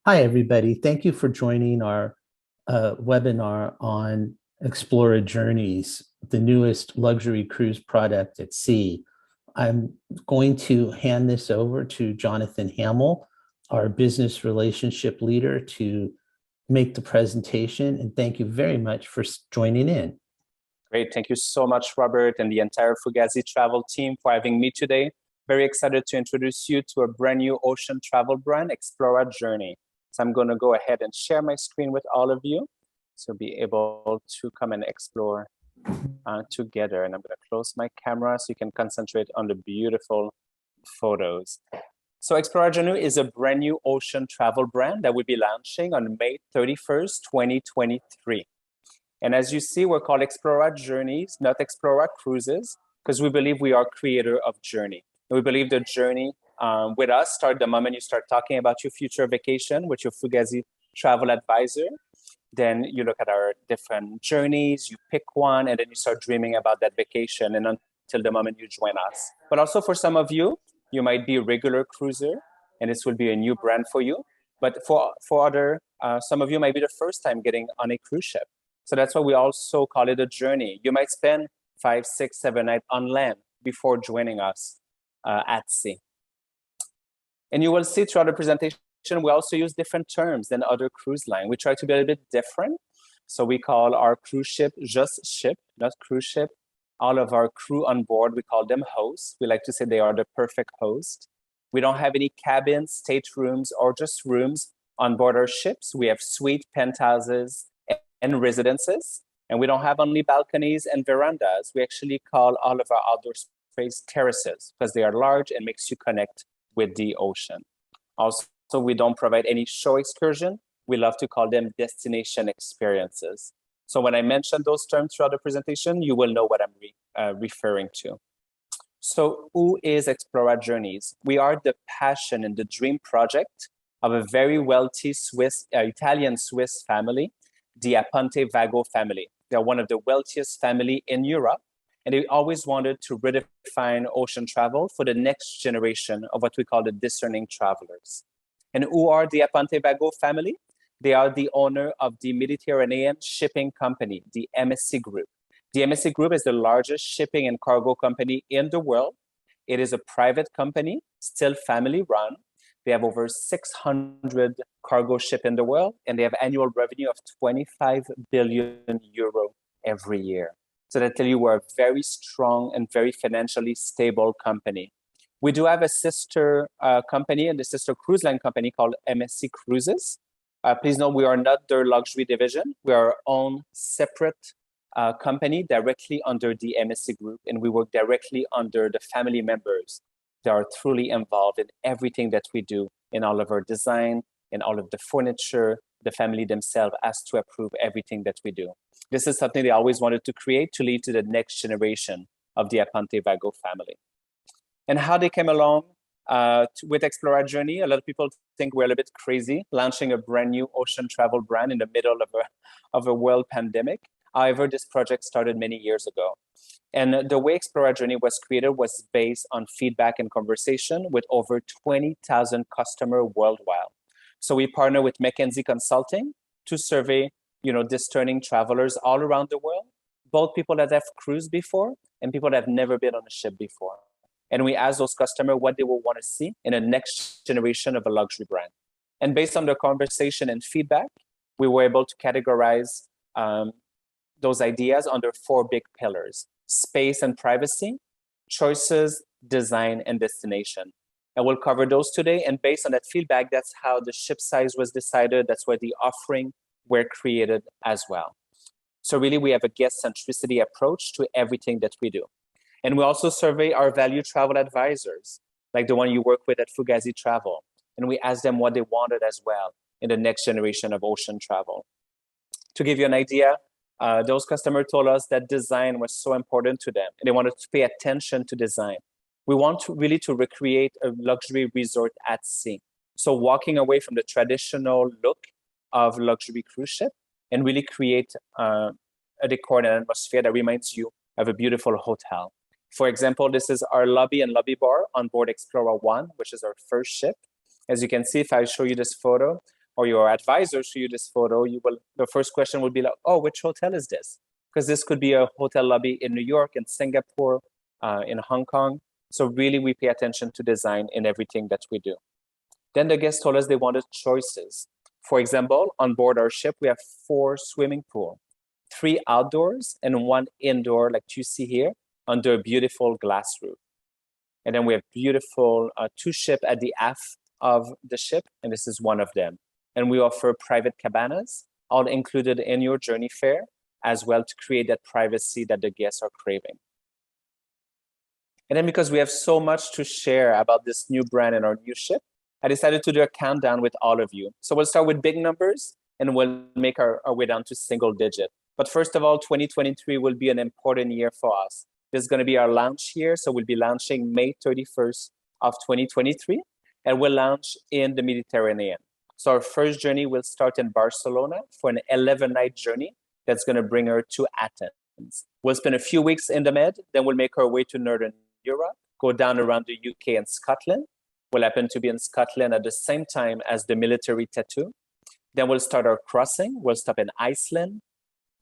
Hi, everybody. Thank you for joining our webinar on Explora Journeys, the newest luxury cruise product at sea. I'm going to hand this over to Jonathan Hamel, our business relationship leader, to make the presentation. And thank you very much for joining in. Great. Thank you so much, Robert, and the entire Fugazi travel team for having me today. Very excited to introduce you to a brand new ocean travel brand, Explora Journey. So I'm going to go ahead and share my screen with all of you to be able to come and explore together. And I'm going to close my camera so you can concentrate on the beautiful photos. So Explora Journey is a brand new ocean travel brand that will be launching on May 31st, 2023. And as you see, we're called Explora Journeys, not Explora Cruises, because we believe we are creator of journey. And we believe the journey with us start the moment you start talking about your future vacation with your Fugazi travel advisor. Then you look at our different journeys, you pick one, and then you start dreaming about that vacation and until the moment you join us. But also for some of you, you might be a regular cruiser, and this will be a new brand for you. But for other, some of you might be the first time getting on a cruise ship. So that's why we also call it a journey. You might spend 5, 6, 7 nights on land before joining us at sea. And you will see throughout the presentation, we also use different terms than other cruise line. We try to be a little bit different. So we call our cruise ship just ship, not cruise ship. All of our crew on board, we call them hosts. We like to say they are the perfect host. We don't have any cabins, staterooms, or just rooms on board our ships. We have suite penthouses and residences. And we don't have only balconies and verandas. We actually call all of our outdoor space terraces because they are large and makes you connect with the ocean. Also, we don't provide any shore excursion. We love to call them destination experiences. So when I mention those terms throughout the presentation, you will know what I'm referring to. So who is Explora Journeys? We are the passion and the dream project of a very wealthy Italian-Swiss family, the Aponte Vago family. They're one of the wealthiest family in Europe. And they always wanted to redefine ocean travel for the next generation of what we call the discerning travelers. And who are the Aponte Vago family? They are the owner of the Mediterranean shipping company, the MSC Group. The MSC Group is the largest shipping and cargo company in the world. It is a private company, still family run. They have over 600 cargo ships in the world, and they have annual revenue of 25 billion euro every year. So that tell you we're a very strong and very financially stable company. We do have a sister company and the sister cruise line company called MSC Cruises. Please know we are not their luxury division. We are our own separate company directly under the MSC Group, and we work directly under the family members that are truly involved in everything that we do, in all of our design, in all of the furniture. The family themselves has to approve everything that we do. This is something they always wanted to create to lead to the next generation of the Aponte Vago family. And how they came along with Explora Journey, a lot of people think we're a little bit crazy, launching a brand new ocean travel brand in the middle of a world pandemic. However, this project started many years ago. And the way Explora Journey was created was based on feedback and conversation with over 20,000 customers worldwide. So we partner with McKinsey Consulting to survey, discerning travelers all around the world, both people that have cruised before and people that have never been on a ship before. And we ask those customers what they will want to see in the next generation of a luxury brand. And based on the conversation and feedback, we were able to categorize those ideas under 4 big pillars: space and privacy, choices, design, and destination. And we'll cover those today. And based on that feedback, that's how the ship size was decided. That's where the offering were created as well. So really, we have a guest centricity approach to everything that we do. And we also survey our value travel advisors, like the one you work with at Fugazi Travel. And we ask them what they wanted as well in the next generation of ocean travel. To give you an idea, those customers told us that design was so important to them, and they wanted to pay attention to design. We want to really recreate a luxury resort at sea. So walking away from the traditional look of luxury cruise ship and really create a decor and an atmosphere that reminds you of a beautiful hotel. For example, this is our lobby and lobby bar on board Explora One, which is our first ship. As you can see, if I show you this photo, or your advisor show you this photo, the first question would be like, oh, which hotel is this? Because this could be a hotel lobby in New York, in Singapore, in Hong Kong. So really, we pay attention to design in everything that we do. Then the guests told us they wanted choices. For example, on board our ship, we have 4 swimming pools, 3 outdoors and 1 indoor, like you see here, under a beautiful glass roof. And then we have beautiful 2 ships at the aft of the ship, and this is one of them. And we offer private cabanas, all included in your journey fare, as well to create that privacy that the guests are craving. And then because we have so much to share about this new brand and our new ship, I decided to do a countdown with all of you. So we'll start with big numbers, and we'll make our way down to single digit. But first of all, 2023 will be an important year for us. This is going to be our launch year. So we'll be launching May 31st of 2023, and we'll launch in the Mediterranean. So our first journey will start in Barcelona for an 11-night journey that's going to bring her to Athens. We'll spend a few weeks in the Med, then we'll make our way to Northern Europe, go down around the UK and Scotland. We'll happen to be in Scotland at the same time as the military tattoo. Then we'll start our crossing. We'll stop in Iceland.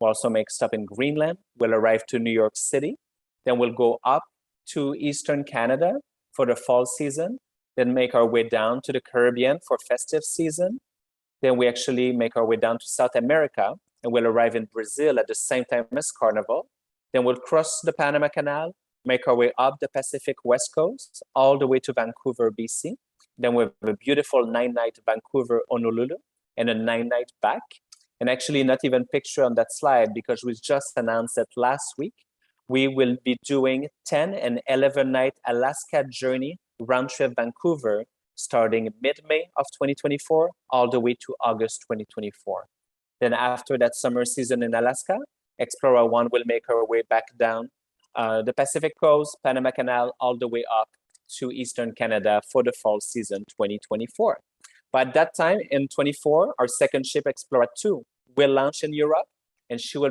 We'll also make stop in Greenland. We'll arrive to New York City. Then we'll go up to Eastern Canada for the fall season. Then make our way down to the Caribbean for festive season. Then we actually make our way down to South America, and we'll arrive in Brazil at the same time as Carnival. Then we'll cross the Panama Canal, make our way up the Pacific West Coast, all the way to Vancouver, BC. Then we have a beautiful 9-night Vancouver, Honolulu, and a 9-night back. And actually not even picture on that slide because we just announced that last week. We will be doing 10 and 11-night Alaska journey round trip Vancouver, starting mid-May of 2024, all the way to August 2024. Then after that summer season in Alaska, Explora One will make our way back down the Pacific Coast, Panama Canal, all the way up to Eastern Canada for the fall season 2024. But at that time in 24, our second ship, Explora 2, will launch in Europe, and she'll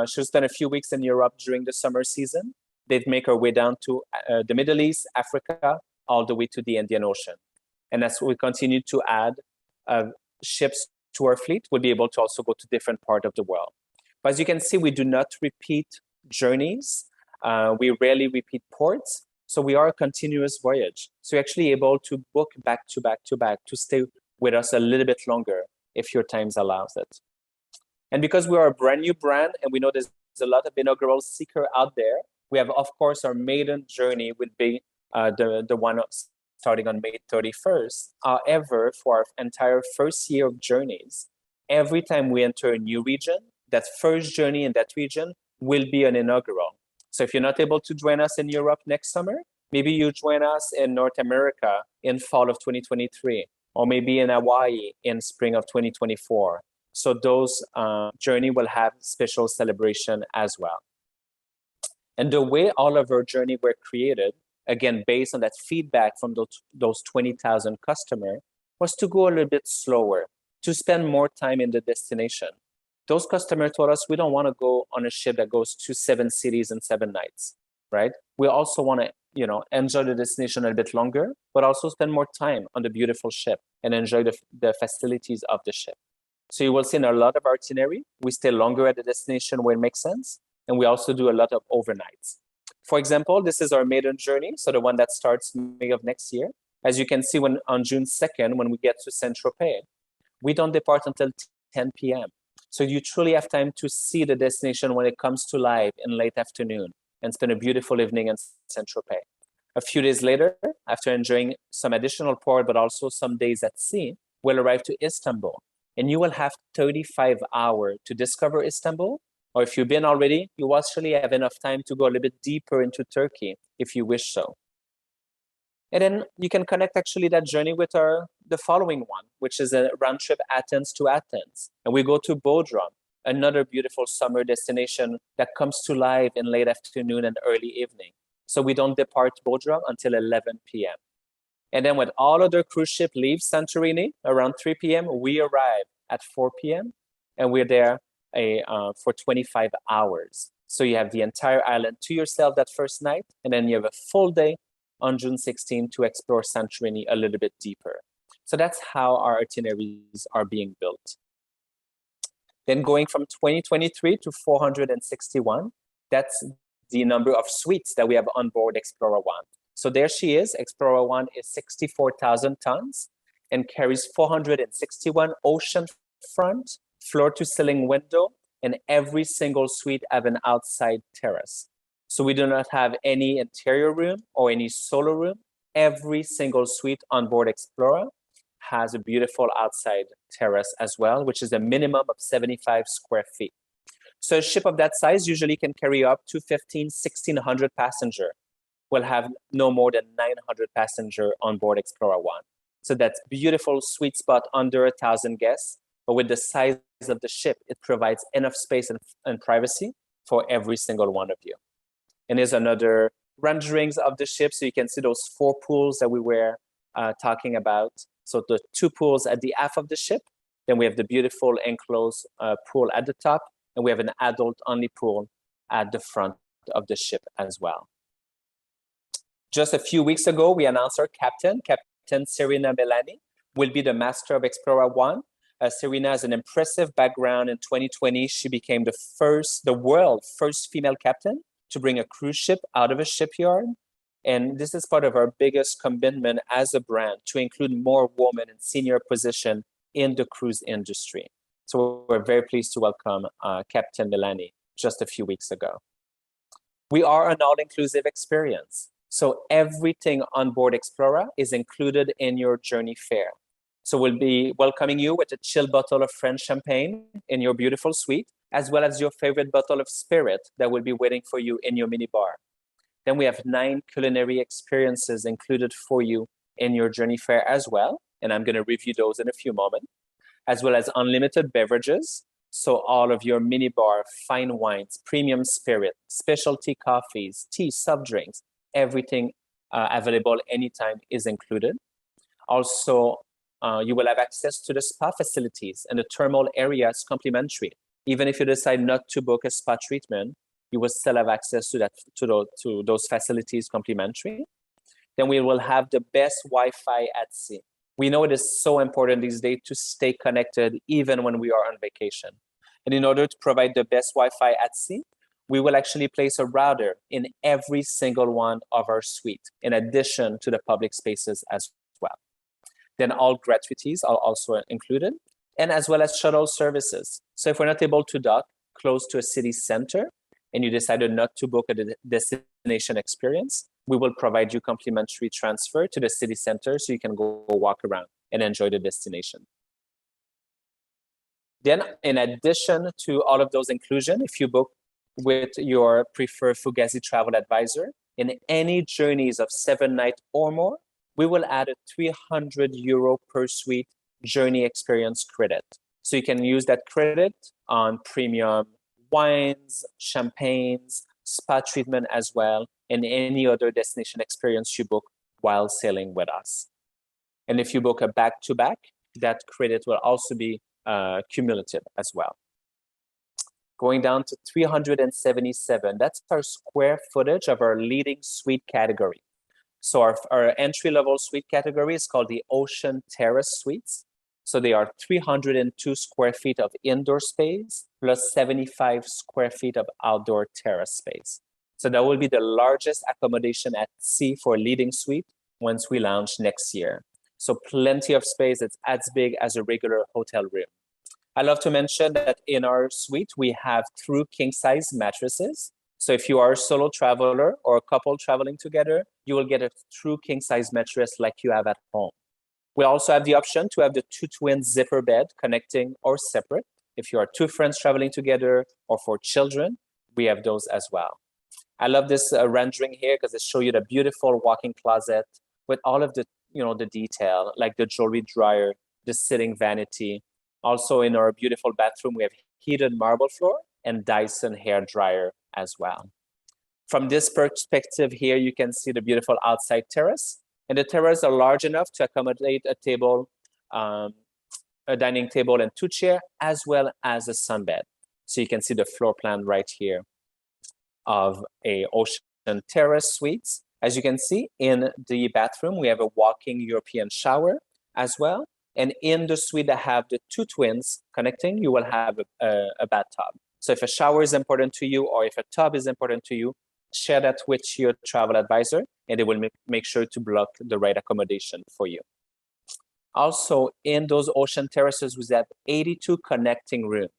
spend a few weeks in Europe during the summer season. They'd make her way down to the Middle East, Africa, all the way to the Indian Ocean. And as we continue to add ships to our fleet, we'll be able to also go to different parts of the world. But as you can see, we do not repeat journeys. We rarely repeat ports. So we are a continuous voyage. So you're actually able to book back to back to back to stay with us a little bit longer if your times allows it. And because we are a brand new brand and we know there's a lot of inaugural seeker out there, we have, of course, our maiden journey would be the one starting on May 31st. However, for our entire first year of journeys, every time we enter a new region, that first journey in that region will be an inaugural. So if you're not able to join us in Europe next summer, maybe you join us in North America in fall of 2023, or maybe in Hawaii in spring of 2024. So those journey will have special celebration as well. And the way all of our journey were created, again, based on that feedback from those 20,000 customers, was to go a little bit slower, to spend more time in the destination. Those customers told us we don't want to go on a ship that goes to 7 cities and 7 nights, right? We also want to, enjoy the destination a bit longer, but also spend more time on the beautiful ship and enjoy the facilities of the ship. So you will see in a lot of our itinerary, we stay longer at the destination where it makes sense, and we also do a lot of overnights. For example, this is our maiden journey, so the one that starts May of next year. As you can see, on June 2nd, when we get to Saint-Tropez, we don't depart until 10 p.m. So you truly have time to see the destination when it comes to life in late afternoon and spend a beautiful evening in Saint-Tropez. A few days later, after enjoying some additional port, but also some days at sea, we'll arrive to Istanbul. And you will have 35 hours to discover Istanbul. Or if you've been already, you actually have enough time to go a little bit deeper into Turkey if you wish so. And then you can connect actually that journey with the following one, which is a round trip Athens to Athens. And we go to Bodrum, another beautiful summer destination that comes to life in late afternoon and early evening. So we don't depart Bodrum until 11 p.m. And then when all other cruise ship leaves Santorini around 3 p.m., we arrive at 4 p.m. and we're there for 25 hours. So you have the entire island to yourself that first night, and then you have a full day on June 16 to explore Santorini a little bit deeper. So that's how our itineraries are being built. Then going from 2023 to 461, that's the number of suites that we have on board Explora One. So there she is. Explora One is 64,000 tons and carries 461 oceanfront, floor-to-ceiling window, and every single suite have an outside terrace. So we do not have any interior room or any solo room. Every single suite on board Explora has a beautiful outside terrace as well, which is a minimum of 75 square feet. So a ship of that size usually can carry up to 1,600 passengers. We'll have no more than 900 passengers on board Explora One. So that's beautiful sweet spot under 1,000 guests, but with the size of the ship, it provides enough space and privacy for every single one of you. And here's another renderings of the ship, so you can see those 4 pools that we were talking about. So the 2 pools at the aft of the ship, then we have the beautiful enclosed pool at the top, and we have an adult-only pool at the front of the ship as well. Just a few weeks ago, we announced our captain Serena Melani, will be the master of Explora One. Serena has an impressive background. In 2020, she became the world's first female captain to bring a cruise ship out of a shipyard. And this is part of our biggest commitment as a brand to include more women in senior position in the cruise industry. So we're very pleased to welcome Captain Melanie just a few weeks ago. We are an all-inclusive experience. So everything on board Explora is included in your journey fare. So we'll be welcoming you with a chilled bottle of French champagne in your beautiful suite, as well as your favorite bottle of spirit that will be waiting for you in your minibar. Then we have 9 culinary experiences included for you in your journey fare as well. And I'm going to review those in a few moments, as well as unlimited beverages. So all of your minibar, fine wines, premium spirit, specialty coffees, tea, soft drinks, everything available anytime is included. Also, you will have access to the spa facilities and the thermal areas complimentary. Even if you decide not to book a spa treatment, you will still have access to those facilities complimentary. Then we will have the best Wi-Fi at sea. We know it is so important these days to stay connected even when we are on vacation. And in order to provide the best Wi-Fi at sea, we will actually place a router in every single one of our suites, in addition to the public spaces as well. Then all gratuities are also included, and as well as shuttle services. So if we're not able to dock close to a city center, and you decided not to book a destination experience, we will provide you complimentary transfer to the city center so you can go walk around and enjoy the destination. Then, in addition to all of those inclusion, if you book with your preferred Fugazi travel advisor in any journeys of 7 nights or more, we will add a €300 per suite journey experience credit. So you can use that credit on premium wines, champagnes, spa treatment as well, and any other destination experience you book while sailing with us. And if you book a back-to-back, that credit will also be cumulative as well. Going down to 377, that's our square footage of our leading suite category. So our entry-level suite category is called the Ocean Terrace Suites. So they are 302 square feet of indoor space plus 75 square feet of outdoor terrace space. So that will be the largest accommodation at sea for a leading suite once we launch next year. So plenty of space. It's as big as a regular hotel room. I love to mention that in our suite, we have true king-size mattresses. So if you are a solo traveler or a couple traveling together, you will get a true king-size mattress like you have at home. We also have the option to have the 2 twin zipper bed connecting or separate. If you are 2 friends traveling together or for children, we have those as well. I love this rendering here because it shows you the beautiful walk-in closet with all of the detail, like the jewelry dryer, the sitting vanity. Also in our beautiful bathroom, we have heated marble floor and Dyson hair dryer as well. From this perspective here, you can see the beautiful outside terrace. And the terraces are large enough to accommodate a table, a dining table and 2 chairs, as well as a sunbed. So you can see the floor plan right here of a Ocean Terrace Suites. As you can see, in the bathroom, we have a walk-in European shower as well. And in the suite that have the two twins connecting, you will have a bathtub. So if a shower is important to you or if a tub is important to you, share that with your travel advisor and they will make sure to block the right accommodation for you. Also, in those ocean terraces, we have 82 connecting rooms.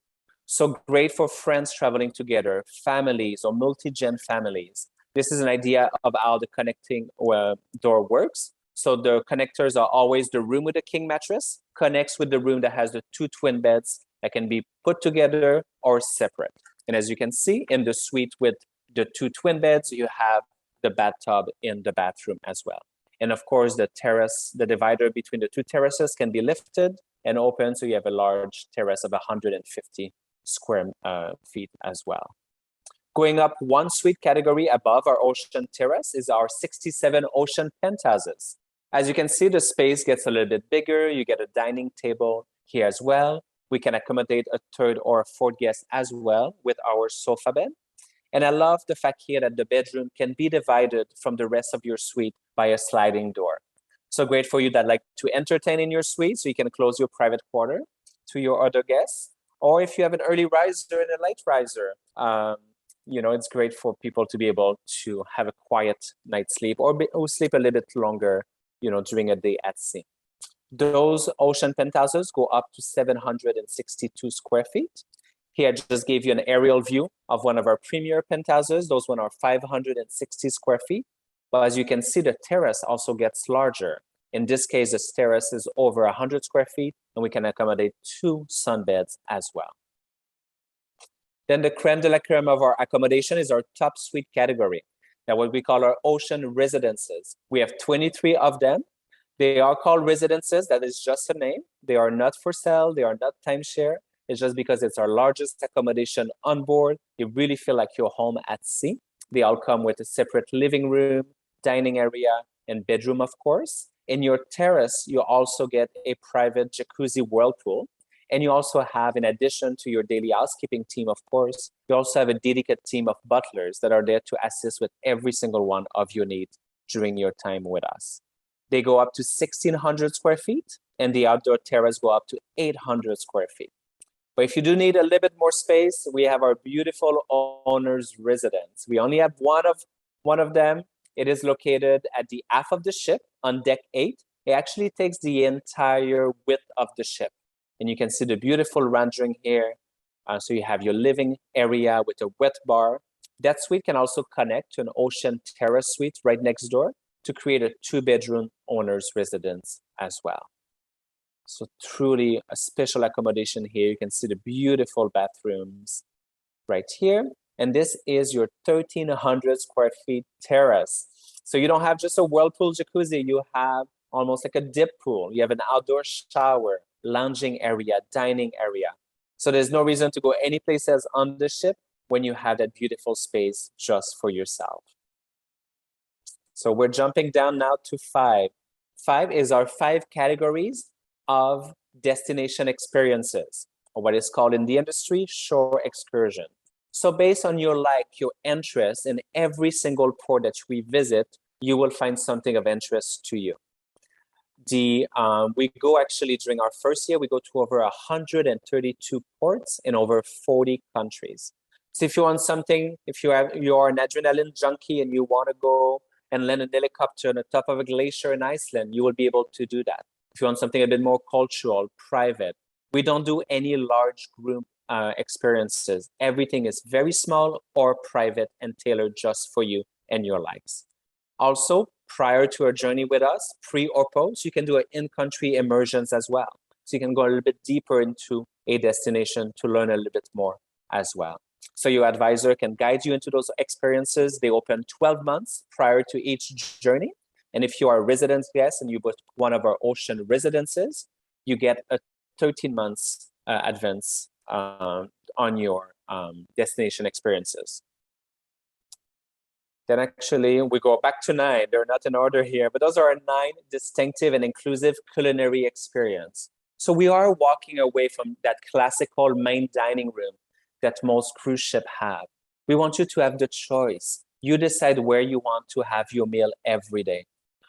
So great for friends traveling together, families or multi-gen families. This is an idea of how the connecting door works. So the connectors are always the room with the king mattress connects with the room that has the two twin beds that can be put together or separate. And as you can see in the suite with the two twin beds, you have the bathtub in the bathroom as well. And of course, the terrace, the divider between the two terraces can be lifted and open. So you have a large terrace of 150 square feet as well. Going up one suite category above our ocean terrace is our 67 ocean penthouses. As you can see, the space gets a little bit bigger. You get a dining table here as well. We can accommodate a third or a fourth guest as well with our sofa bed. And I love the fact here that the bedroom can be divided from the rest of your suite by a sliding door. So great for you that like to entertain in your suite, so you can close your private quarter to your other guests. Or if you have an early riser and a late riser, it's great for people to be able to have a quiet night's sleep or sleep a little bit longer, during a day at sea. Those ocean penthouses go up to 762 square feet. Here, I just gave you an aerial view of one of our premier penthouses. Those ones are 560 square feet. But as you can see, the terrace also gets larger. In this case, this terrace is over 100 square feet, and we can accommodate 2 sunbeds as well. Then the creme de la creme of our accommodation is our top suite category. Now, what we call our ocean residences. We have 23 of them. They are called residences. That is just a name. They are not for sale. They are not timeshare. It's just because it's our largest accommodation on board. You really feel like you're home at sea. They all come with a separate living room, dining area, and bedroom, of course. In your terrace, you also get a private jacuzzi whirlpool. And you also have, in addition to your daily housekeeping team, of course, you also have a dedicated team of butlers that are there to assist with every single one of your needs during your time with us. They go up to 1,600 square feet, and the outdoor terrace go up to 800 square feet. But if you do need a little bit more space, we have our beautiful owner's residence. We only have one of them. It is located at the aft of the ship on deck 8. It actually takes the entire width of the ship. And you can see the beautiful rendering here. So you have your living area with a wet bar. That suite can also connect to an ocean terrace suite right next door to create a 2-bedroom owner's residence as well. So truly a special accommodation here. You can see the beautiful bathrooms right here. And this is your 1,300 square feet terrace. So you don't have just a whirlpool jacuzzi. You have almost like a dip pool. You have an outdoor shower, lounging area, dining area. So there's no reason to go any place else on the ship when you have that beautiful space just for yourself. So we're jumping down now to 5. 5 is our 5 categories of destination experiences, or what is called in the industry, shore excursion. So based on your interest in every single port that we visit, you will find something of interest to you. We go actually during our first year, we go to over 132 ports in over 40 countries. So if you want something, if you're an adrenaline junkie and you want to go and land a helicopter on the top of a glacier in Iceland, you will be able to do that. If you want something a bit more cultural, private, we don't do any large group experiences. Everything is very small or private and tailored just for you and your likes. Also, prior to a journey with us, pre or post, you can do an in-country immersions as well. So you can go a little bit deeper into a destination to learn a little bit more as well. So your advisor can guide you into those experiences. They open 12 months prior to each journey. And if you are a residence guest and you book one of our ocean residences, you get a 13 months advance on your destination experiences. Then actually we go back to 9. They're not in order here, but those are our 9 distinctive and inclusive culinary experience. So we are walking away from that classical main dining room that most cruise ships have. We want you to have the choice. You decide where you want to have your meal every day.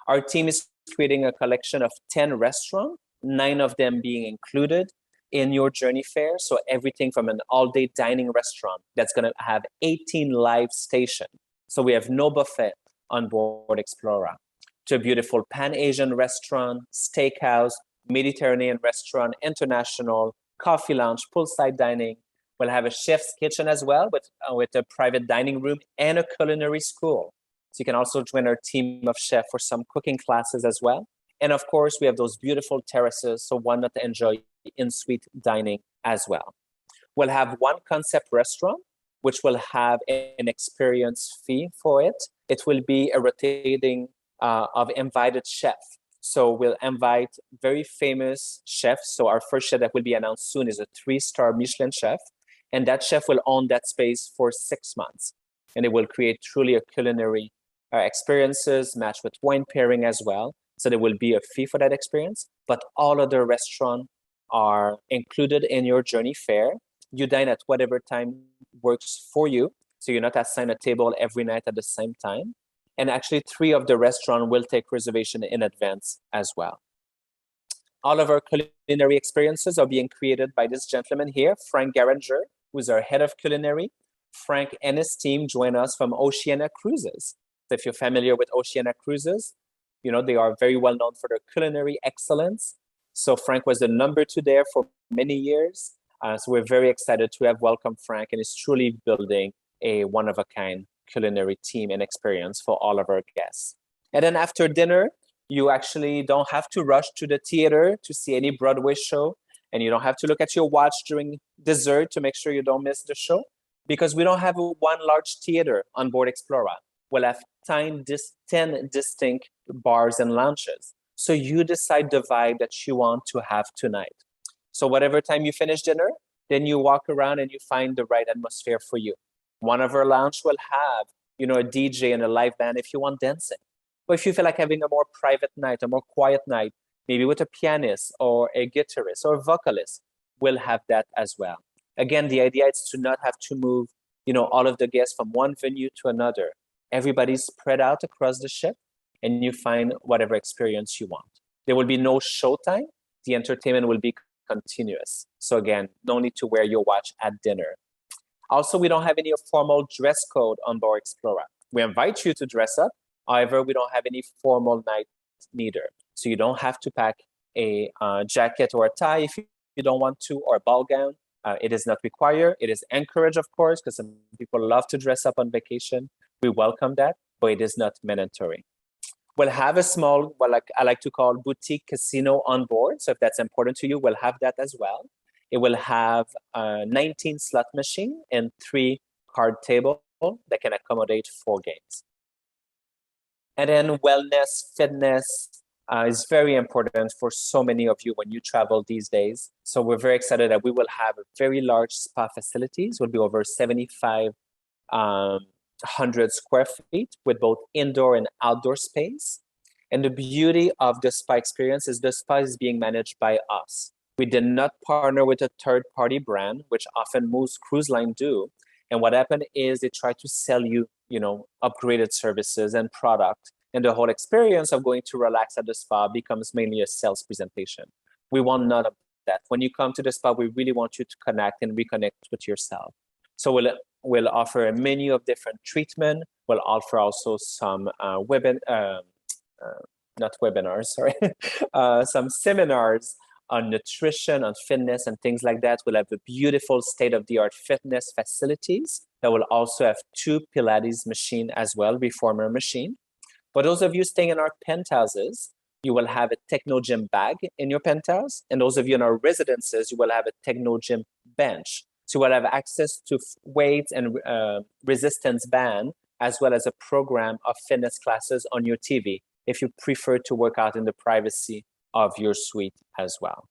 Our team is creating a collection of 10 restaurants 9 of them being included in your journey fare. So everything from an all-day dining restaurant that's going to have 18 live stations. So we have no buffet on board Explora, to a beautiful Pan-Asian restaurant, steakhouse, Mediterranean restaurant, international, coffee lounge, poolside dining. We'll have a chef's kitchen as well with a private dining room and a culinary school. So you can also join our team of chefs for some cooking classes as well. And of course, we have those beautiful terraces, so why not enjoy in-suite dining as well. We'll have one concept restaurant, which will have an experience fee for it. It will be a rotating of invited chefs. So we'll invite very famous chefs. So our first chef that will be announced soon is a 3-star Michelin chef. And that chef will own that space for 6 months. And it will create truly a culinary experiences matched with wine pairing as well. So there will be a fee for that experience, but all other restaurants are included in your journey fare. You dine at whatever time works for you. So you're not assigned a table every night at the same time. And actually 3 of the restaurants will take reservation in advance as well. All of our culinary experiences are being created by this gentleman here, Frank Garanger, who's our head of culinary. Frank and his team join us from Oceania Cruises. So if you're familiar with Oceania Cruises, you know, they are very well known for their culinary excellence. So Frank was the number 2 there for many years. So we're very excited to have welcomed Frank, and is truly building a one-of-a-kind culinary team and experience for all of our guests. And then after dinner, you actually don't have to rush to the theater to see any Broadway show, and you don't have to look at your watch during dessert to make sure you don't miss the show, because we don't have one large theater on board Explora. We'll have 10 distinct bars and lounges. So you decide the vibe that you want to have tonight. So whatever time you finish dinner, then you walk around and you find the right atmosphere for you. One of our lounge will have, you know, a DJ and a live band if you want dancing. But if you feel like having a more private night, a more quiet night, maybe with a pianist or a guitarist or a vocalist, we'll have that as well. Again, the idea is to not have to move, you know, all of the guests from one venue to another. Everybody's spread out across the ship, and you find whatever experience you want. There will be no showtime. The entertainment will be continuous. So again, no need to wear your watch at dinner. Also, we don't have any formal dress code on board Explora. We invite you to dress up. However, we don't have any formal night neither. So you don't have to pack a jacket or a tie if you don't want to, or a ball gown. It is not required. It is encouraged, of course, because some people love to dress up on vacation. We welcome that, but it is not mandatory. We'll have a small, what I like to call boutique casino on board. So if that's important to you, we'll have that as well. It will have a 19 slot machine and 3 card table that can accommodate 4 games. And then wellness, fitness is very important for so many of you when you travel these days. So we're very excited that we will have very large spa facilities. Will be over 7,500 square feet with both indoor and outdoor space. And the beauty of the spa experience is the spa is being managed by us. We did not partner with a third-party brand, which often most cruise lines do. And what happened is they try to sell you, you know, upgraded services and product. And the whole experience of going to relax at the spa becomes mainly a sales presentation. We want none of that. When you come to the spa, we really want you to connect and reconnect with yourself. So we'll offer a menu of different treatment. We'll offer also some some seminars on nutrition, on fitness, and things like that. We'll have a beautiful state-of-the-art fitness facilities that will also have 2 Pilates machine as well, reformer machine. For those of you staying in our penthouses, you will have a techno gym bag in your penthouse. And those of you in our residences, you will have a techno gym bench. So you will have access to weights and resistance band, as well as a program of fitness classes on your TV, if you prefer to work out in the privacy of your suite as well.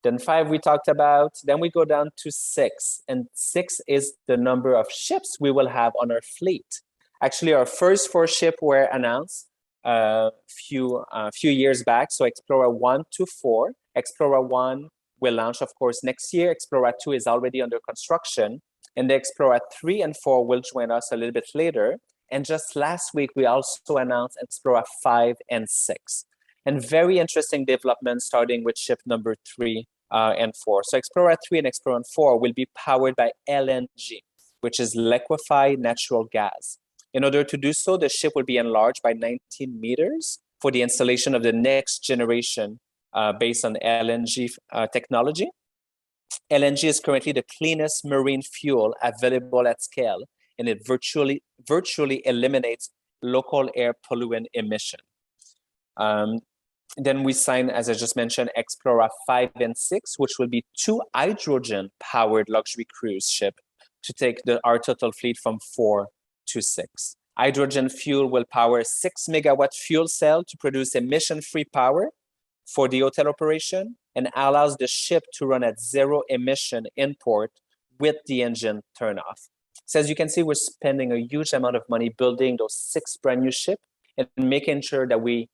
Then 5 we talked about. Then we go down to 6. And 6 is the number of ships we will have on our fleet. Actually, our first 4 ships were announced a few years back. So Explora 1 to 4. Explora 1 will launch, of course, next year. Explora 2 is already under construction. And the Explora 3 and 4 will join us a little bit later. And just last week, we also announced Explora 5 and 6. and very interesting developments starting with ship number 3 and 4. So Explora 3 and Explora 4 will be powered by LNG, which is liquefied natural gas. In order to do so, the ship will be enlarged by 19 meters for the installation of the next generation based on LNG technology. LNG is currently the cleanest marine fuel available at scale, and it virtually eliminates local air pollutant emission. Then we signed, as I just mentioned, Explora 5 and 6, which will be 2 hydrogen-powered luxury cruise ship to take our total fleet from 4 to 6. Hydrogen fuel will power a 6 megawatt fuel cell to produce emission-free power for the hotel operation and allows the ship to run at 0 emission in port with the engine turned off. So as you can see, we're spending a huge amount of money building those 6 brand new ships and making sure that we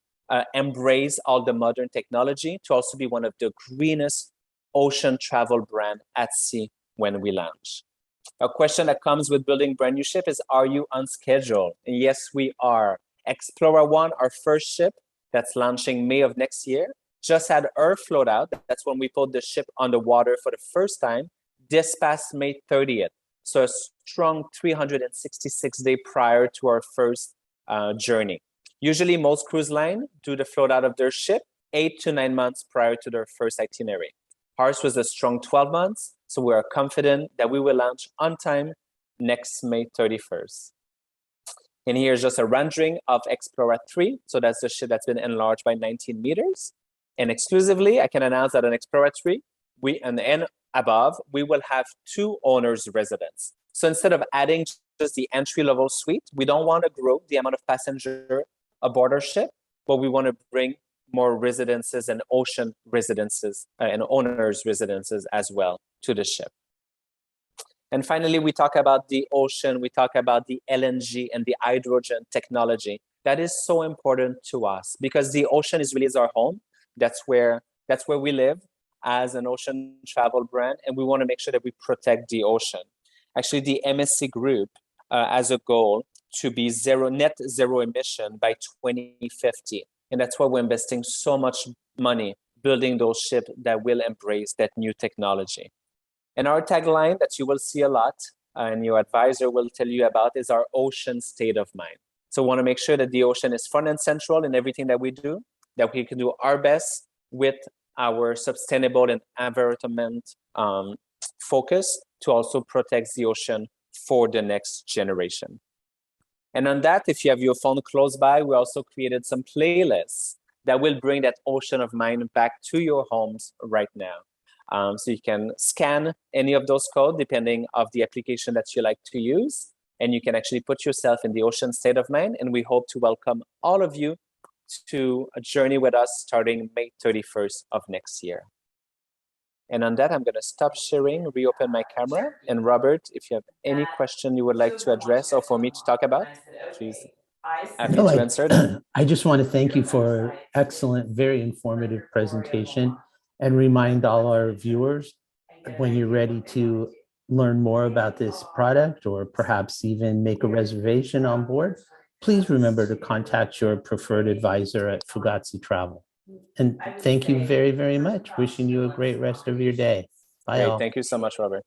embrace all the modern technology to also be one of the greenest ocean travel brand at sea when we launch. A question that comes with building brand new ship is, are you on schedule? And yes, we are. Explora 1, our first ship that's launching May of next year, just had her float out. That's when we put the ship on the water for the first time this past May 30th. So a strong 366 days prior to our first journey. Usually most cruise lines do the float out of their ship 8 to 9 months prior to their first itinerary. Ours was a strong 12 months, so we are confident that we will launch on time next May 31st. And here's just a rendering of Explora 3. So that's the ship that's been enlarged by 19 meters. And exclusively, I can announce that on Explora 3, and above, we will have 2 owners' residence. So instead of adding just the entry-level suite, we don't want to grow the amount of passengers aboard our ship, but we want to bring more residences and ocean residences and owners' residences as well to the ship. And finally, we talk about the ocean, we talk about the LNG and the hydrogen technology. That is so important to us because the ocean is really our home. That's where we live as an ocean travel brand, and we want to make sure that we protect the ocean. Actually, the MSC Group has a goal to be net zero emission by 2050. And that's why we're investing so much money building those ships that will embrace that new technology. And our tagline that you will see a lot and your advisor will tell you about is our ocean state of mind. So we want to make sure that the ocean is front and central in everything that we do, that we can do our best with our sustainable and environment focus to also protect the ocean for the next generation. And on that, if you have your phone close by, we also created some playlists that will bring that ocean of mind back to your homes right now. So you can scan any of those codes depending of the application that you like to use, and you can actually put yourself in the ocean state of mind. And we hope to welcome all of you to a journey with us starting May 31st of next year. And on that, I'm going to stop sharing, reopen my camera. And Robert, if you have any question you would like to address or for me to talk about, please, happy to answer them. I just want to thank you for excellent, very informative presentation and remind all our viewers when you're ready to learn more about this product or perhaps even make a reservation on board, please remember to contact your preferred advisor at Fugazi Travel. And thank you very, very much. Wishing you a great rest of your day. Bye, Great. all. Thank you so much, Robert.